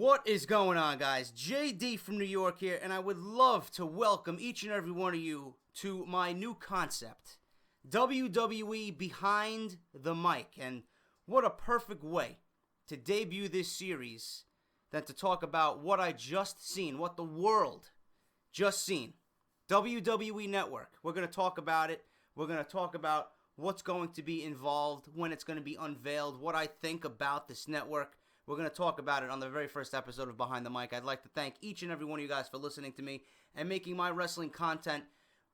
What is going on, guys? JD from New York here, and I would love to welcome each and every one of you to my new concept, WWE Behind the Mic. And what a perfect way to debut this series than to talk about what I just seen, what the world just seen. WWE Network. We're going to talk about it. We're going to talk about what's going to be involved, when it's going to be unveiled, what I think about this network. We're going to talk about it on the very first episode of Behind the Mic. I'd like to thank each and every one of you guys for listening to me and making my wrestling content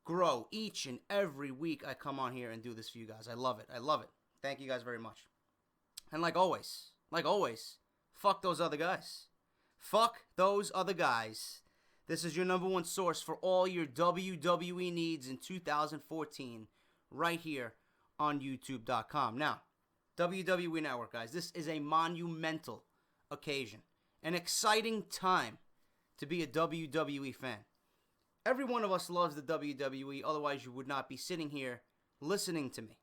grow. Each and every week I come on here and do this for you guys. I love it. I love it. Thank you guys very much. And like always, fuck those other guys. Fuck those other guys. This is your number one source for all your WWE needs in 2014 right here on YouTube.com. Now, WWE Network, guys, this is a monumental occasion. An exciting time to be a WWE fan. Every one of us loves the WWE, otherwise you would not be sitting here listening to me.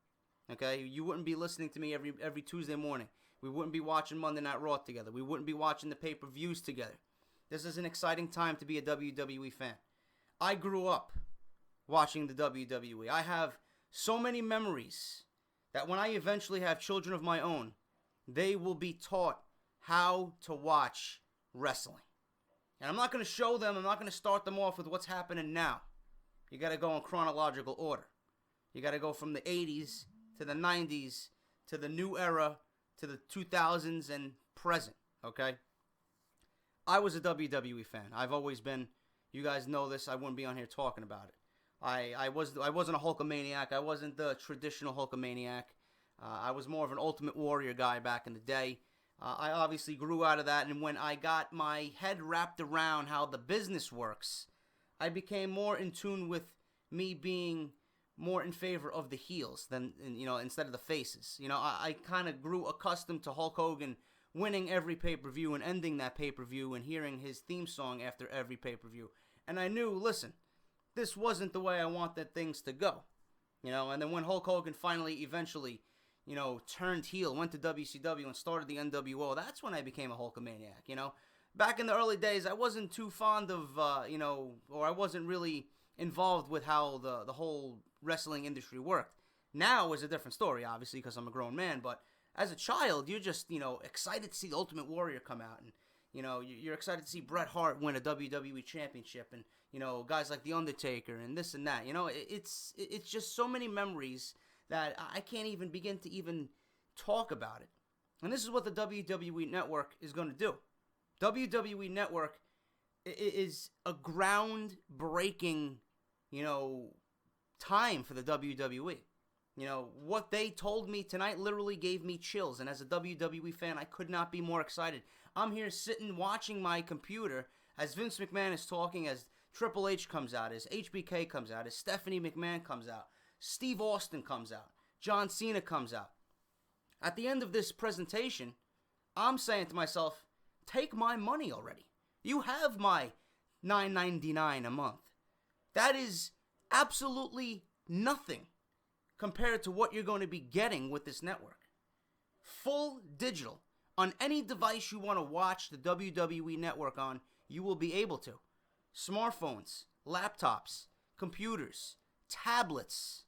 Okay? You wouldn't be listening to me every Tuesday morning. We wouldn't be watching Monday Night Raw together. We wouldn't be watching the pay-per-views together. This is an exciting time to be a WWE fan. I grew up watching the WWE. I have so many memories that when I eventually have children of my own, they will be taught how to watch wrestling. And I'm not going to show them, I'm not going to start them off with what's happening now. You got to go in chronological order. You got to go from the 80s to the 90s to the new era to the 2000s and present, okay? I was a WWE fan. I've always been. You guys know this. I wouldn't be on here talking about it. I wasn't a Hulkamaniac. I wasn't the traditional Hulkamaniac. I was more of an Ultimate Warrior guy back in the day. I obviously grew out of that, and when I got my head wrapped around how the business works, I became more in tune with me being more in favor of the heels than, instead of the faces. I kind of grew accustomed to Hulk Hogan winning every pay-per-view and ending that pay-per-view and hearing his theme song after every pay-per-view. And I knew, listen, this wasn't the way I wanted things to go. And then when Hulk Hogan finally, eventually, turned heel, went to WCW and started the NWO, that's when I became a Hulkamaniac, Back in the early days, I wasn't too fond of, or I wasn't really involved with how the whole wrestling industry worked. Now is a different story, obviously, because I'm a grown man, but as a child, you're just, excited to see the Ultimate Warrior come out, and, you're excited to see Bret Hart win a WWE championship, and, guys like The Undertaker, and this and that, it's just so many memories that I can't even begin to even talk about it. And this is what the WWE Network is going to do. WWE Network is a groundbreaking, time for the WWE. What they told me tonight literally gave me chills. And as a WWE fan, I could not be more excited. I'm here sitting watching my computer as Vince McMahon is talking, as Triple H comes out, as HBK comes out, as Stephanie McMahon comes out, Steve Austin comes out, John Cena comes out. At the end of this presentation, I'm saying to myself, take my money already. You have my $9.99 a month. That is absolutely nothing compared to what you're going to be getting with this network. Full digital. On any device you want to watch the WWE Network on, you will be able to. Smartphones, laptops, computers, tablets,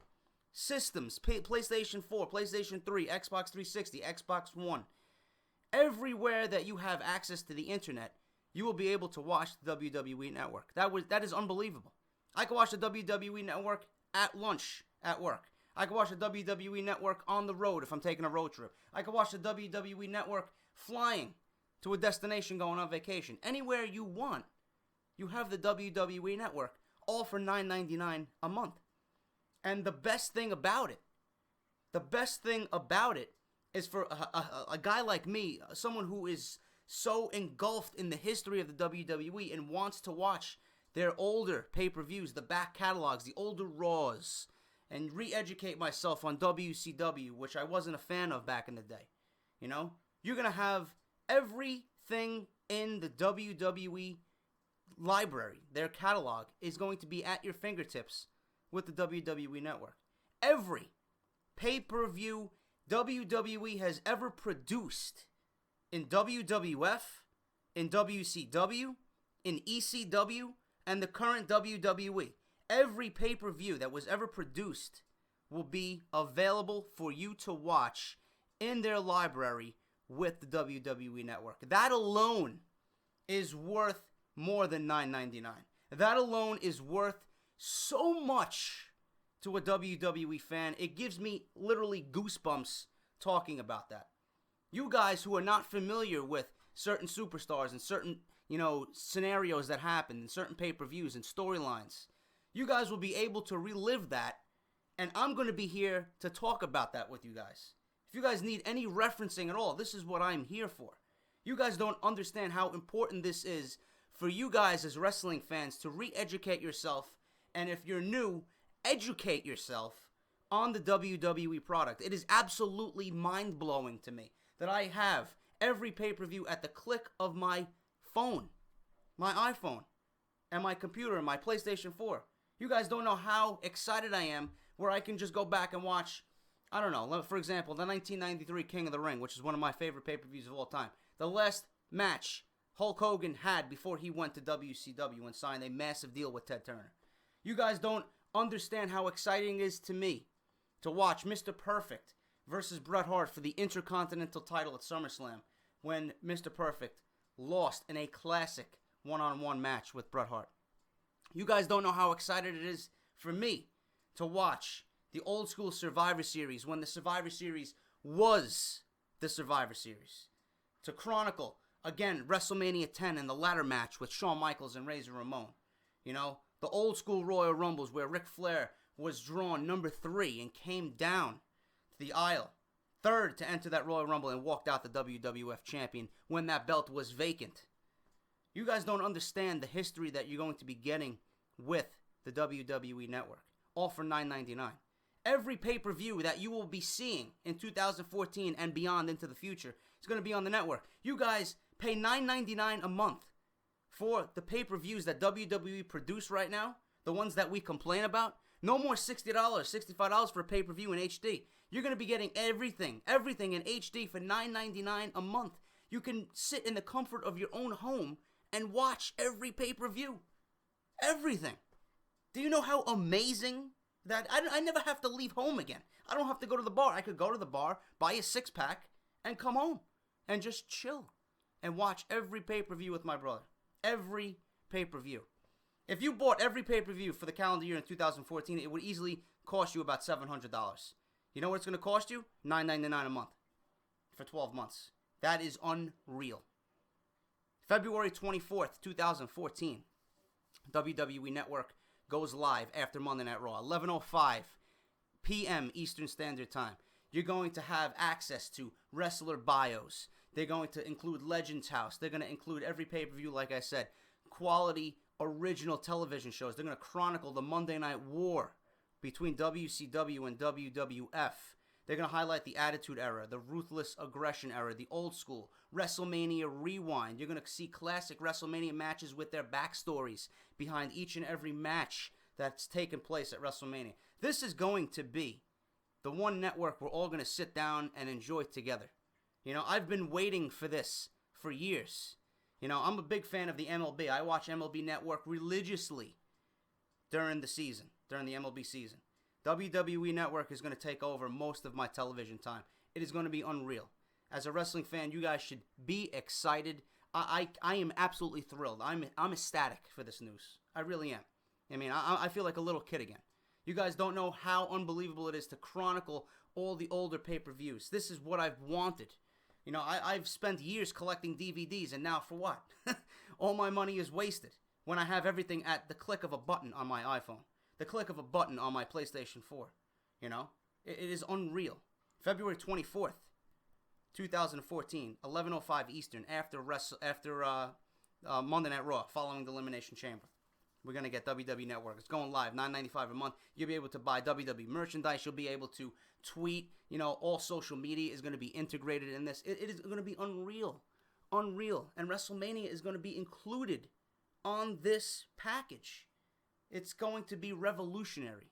systems, PlayStation 4, PlayStation 3, Xbox 360, Xbox One. Everywhere that you have access to the internet, you will be able to watch the WWE Network. That is unbelievable. I can watch the WWE Network at lunch at work. I can watch the WWE Network on the road if I'm taking a road trip. I can watch the WWE Network flying to a destination going on vacation. Anywhere you want, you have the WWE Network, all for $9.99 a month. And the best thing about it is for a guy like me, someone who is so engulfed in the history of the WWE and wants to watch their older pay-per-views, the back catalogs, the older Raws, and re-educate myself on WCW, which I wasn't a fan of back in the day. You're going to have everything in the WWE library. Their catalog is going to be at your fingertips with the WWE Network. Every pay-per-view WWE has ever produced in WWF in WCW, in ECW, and the current WWE. Every pay-per-view that was ever produced will be available for you to watch in their library with the WWE Network. That alone is worth more than $9.99. That alone is worth so much to a WWE fan. It gives me literally goosebumps talking about that. You guys who are not familiar with certain superstars and certain, scenarios that happen in certain pay-per-views and storylines, you guys will be able to relive that, and I'm going to be here to talk about that with you guys. If you guys need any referencing at all, this is what I'm here for. You guys don't understand how important this is for you guys as wrestling fans to re-educate yourself, and if you're new, educate yourself on the WWE product. It is absolutely mind-blowing to me that I have every pay-per-view at the click of my phone, my iPhone, and my computer, and my PlayStation 4. You guys don't know how excited I am where I can just go back and watch, I don't know, for example, the 1993 King of the Ring, which is one of my favorite pay-per-views of all time. The last match Hulk Hogan had before he went to WCW and signed a massive deal with Ted Turner. You guys don't understand how exciting it is to me to watch Mr. Perfect versus Bret Hart for the Intercontinental title at SummerSlam when Mr. Perfect lost in a classic one-on-one match with Bret Hart. You guys don't know how excited it is for me to watch the old school Survivor Series when the Survivor Series was the Survivor Series. To chronicle, again, WrestleMania 10 and the ladder match with Shawn Michaels and Razor Ramon. The old school Royal Rumbles where Ric Flair was drawn number 3 and came down to the aisle, third to enter that Royal Rumble and walked out the WWF champion when that belt was vacant. You guys don't understand the history that you're going to be getting with the WWE Network, all for $9.99. Every pay-per-view that you will be seeing in 2014 and beyond into the future is going to be on the network. You guys pay $9.99 a month for the pay-per-views that WWE produce right now, the ones that we complain about. No more $60, $65 for a pay-per-view in HD. You're going to be getting everything in HD for $9.99 a month. You can sit in the comfort of your own home and watch every pay-per-view. Everything. Do you know how amazing that? I never have to leave home again. I don't have to go to the bar. I could go to the bar, buy a 6-pack, and come home and just chill and watch every pay-per-view with my brother. Every pay-per-view. If you bought every pay-per-view for the calendar year in 2014, it would easily cost you about $700. You know what it's going to cost you? $9.99 a month for 12 months. That is unreal. February 24th, 2014, WWE Network goes live after Monday Night Raw, 11:05 p.m. Eastern Standard Time. You're going to have access to wrestler bios. They're going to include Legends House. They're going to include every pay-per-view, like I said, quality original television shows. They're going to chronicle the Monday Night War between WCW and WWF. They're going to highlight the Attitude Era, the Ruthless Aggression Era, the Old School, WrestleMania Rewind. You're going to see classic WrestleMania matches with their backstories behind each and every match that's taken place at WrestleMania. This is going to be the one network we're all going to sit down and enjoy together. I've been waiting for this for years. I'm a big fan of the MLB. I watch MLB Network religiously during the season, during the MLB season. WWE Network is going to take over most of my television time. It is going to be unreal. As a wrestling fan, you guys should be excited. I am absolutely thrilled. I'm ecstatic for this news. I really am. I feel like a little kid again. You guys don't know how unbelievable it is to chronicle all the older pay-per-views. This is what I've wanted. I've spent years collecting DVDs, and now for what? All my money is wasted when I have everything at the click of a button on my iPhone, the click of a button on my PlayStation 4. It is unreal. February 24th, 2014, 11:05 Eastern, after Monday Night Raw, following the Elimination Chamber. We're going to get WWE Network. It's going live, $9.95 a month. You'll be able to buy WWE merchandise. You'll be able to tweet. All social media is going to be integrated in this. It is going to be unreal. Unreal. And WrestleMania is going to be included on this package. It's going to be revolutionary.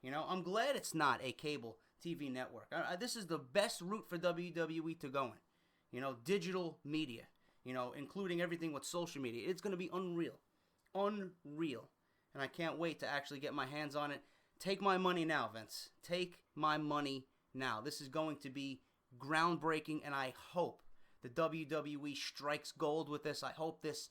I'm glad it's not a cable TV network. This is the best route for WWE to go in. Digital media. including everything with social media. It's going to be unreal. Unreal. And I can't wait to actually get my hands on it. Take my money now, Vince. Take my money now. This is going to be groundbreaking, and I hope the WWE strikes gold with this. I hope this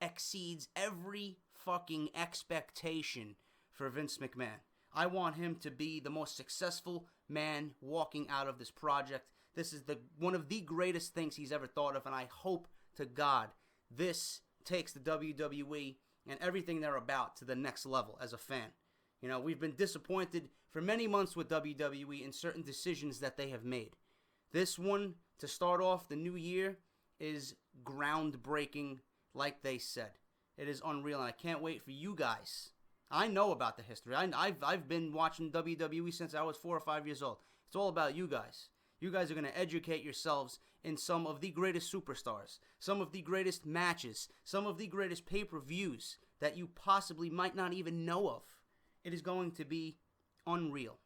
exceeds every fucking expectation for Vince McMahon. I want him to be the most successful man walking out of this project. This is one of the greatest things he's ever thought of, and I hope to God this takes the WWE and everything they're about to the next level as a fan. We've been disappointed for many months with WWE in certain decisions that they have made. This one, to start off the new year, is groundbreaking, like they said. It is unreal, and I can't wait for you guys. I know about the history. I've been watching WWE since I was 4 or 5 years old. It's all about you guys. You guys are going to educate yourselves in some of the greatest superstars, some of the greatest matches, some of the greatest pay-per-views that you possibly might not even know of. It is going to be unreal.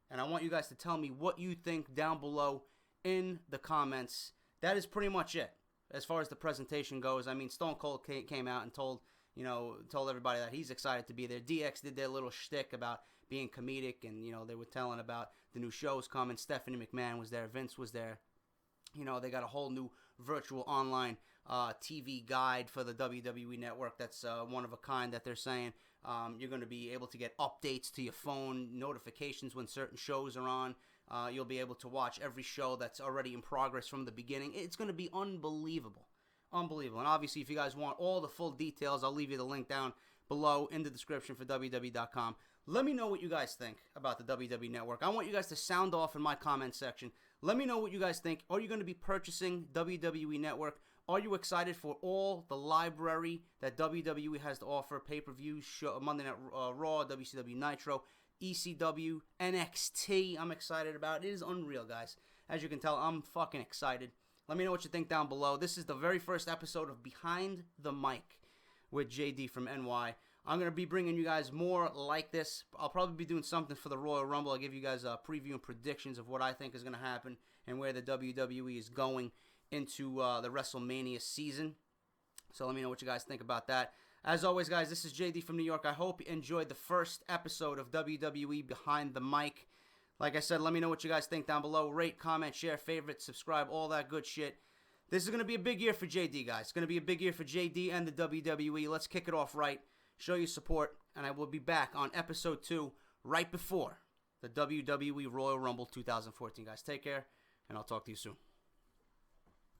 And I want you guys to tell me what you think down below in the comments. That is pretty much it as far as the presentation goes. I mean, Stone Cold came out and told everybody that he's excited to be there. DX did their little shtick about being comedic, and, they were telling about the new shows coming. Stephanie McMahon was there. Vince was there. They got a whole new virtual online TV guide for the WWE Network that's one of a kind that they're saying. You're going to be able to get updates to your phone, notifications when certain shows are on. You'll be able to watch every show that's already in progress from the beginning. It's going to be unbelievable. Unbelievable. And obviously, if you guys want all the full details, I'll leave you the link down below in the description for WWE.com. Let me know what you guys think about the WWE Network. I want you guys to sound off in my comment section. Let me know what you guys think. Are you going to be purchasing WWE Network? Are you excited for all the library that WWE has to offer? Pay-per-views, Monday Night Raw, WCW Nitro, ECW, NXT. I'm excited about it. It is unreal, guys. As you can tell, I'm fucking excited. Let me know what you think down below. This is the very first episode of Behind the Mic with JD from NY. I'm going to be bringing you guys more like this. I'll probably be doing something for the Royal Rumble. I'll give you guys a preview and predictions of what I think is going to happen and where the WWE is going into the WrestleMania season. So let me know what you guys think about that. As always, guys, this is JD from New York. I hope you enjoyed the first episode of WWE Behind the Mic. Like I said, let me know what you guys think down below. Rate, comment, share, favorite, subscribe, all that good shit. This is going to be a big year for JD, guys. It's going to be a big year for JD and the WWE. Let's kick it off right. Show your support, and I will be back on episode 2 right before the WWE Royal Rumble 2014, guys. Take care, and I'll talk to you soon.